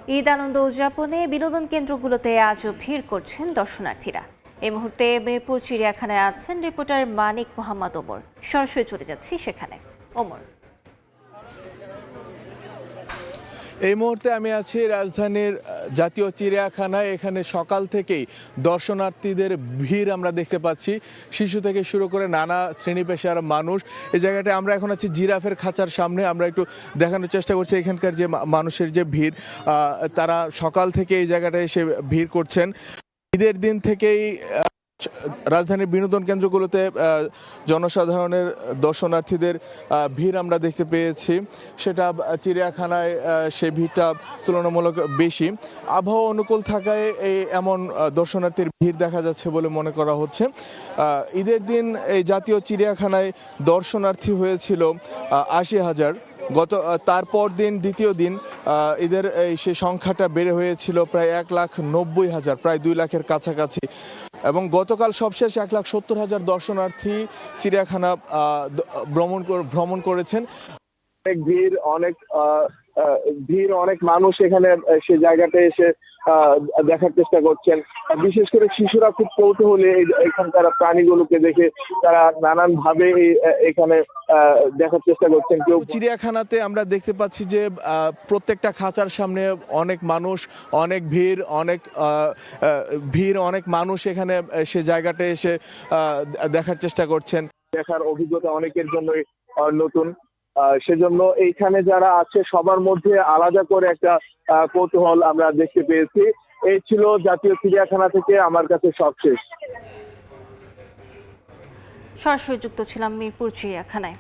ঈদ আনন্দ উদযাপনে বিনোদন কেন্দ্রগুলোতে আজও ভিড় করছেন দর্শনার্থীরা। এই মুহূর্তে মিরপুর চিড়িয়াখানায় আছেন রিপোর্টার মানিক মোহাম্মদ ওমর। সরাসরি চলে যাচ্ছি সেখানে। ওমর, এই মুহূর্তে আমি আছি রাজধানীর জাতীয় চিড়িয়াখানায়। এখানে সকাল থেকেই দর্শনার্থীদের ভিড় আমরা দেখতে পাচ্ছি, শিশু থেকে শুরু করে নানা শ্রেণী পেশার মানুষ। এই জায়গাটায় আমরা এখন আছি জিরাফের খাঁচার সামনে। আমরা একটু দেখানোর চেষ্টা করছি এখানকার যে মানুষের যে ভিড়, তারা সকাল থেকে এই জায়গাটায় এসে ভিড় করছেন। ঈদের দিন থেকেই রাজধানীর বিনোদন কেন্দ্রগুলোতে জনসাধারণের দর্শনার্থীদের ভিড় আমরা দেখতে পেয়েছি। সেটা চিড়িয়াখানায় সেই ভিড়টা তুলনামূলক বেশি। আবহাওয়া অনুকূল থাকায় এমন দর্শনার্থীর ভিড় দেখা যাচ্ছে বলে মনে করা হচ্ছে। ঈদের দিন এই জাতীয় চিড়িয়াখানায় দর্শনার্থী হয়েছিল ৮০,০০০। তারপর দিন দ্বিতীয় দিন ঈদের সেই সংখ্যাটা বেড়ে হয়েছিল প্রায় ১,৯০,০০০, প্রায় ২ লাখের কাছাকাছি। এবং গতকাল সবশেষ ১,৭০,০০০ দর্শনার্থী চিড়িয়াখানা ভ্রমণ করেছেন। অনেক মানুষ এখানে সে জায়গাতে এসে দেখার চেষ্টা করছেন। বিশেষ করে শিশুরা খুব কৌতূহলী এখানকার প্রাণীগুলোকে দেখে তারা নানান ভাবে এখানে দেখার চেষ্টা করছেন। কেউ চিড়িয়াখানাতে আমরা দেখতে পাচ্ছি যে প্রত্যেকটা খাঁচার সামনে অনেক মানুষ, অনেক ভিড়, অনেক মানুষ এখানে সে জায়গাটা এসে দেখার চেষ্টা করছেন। দেখার অভিজ্ঞতা অনেকের জন্যই নতুন। সেজন্য এইখানে যারা আছে সবার মধ্যে আলাদা করে একটা কৌতূহল আমরা দেখতে পেয়েছি। এই ছিল জাতীয় চিড়িয়াখানা থেকে আমার কাছে সবশেষ। সরাসরি যুক্ত ছিলাম মিরপুর চিড়িয়াখানায়।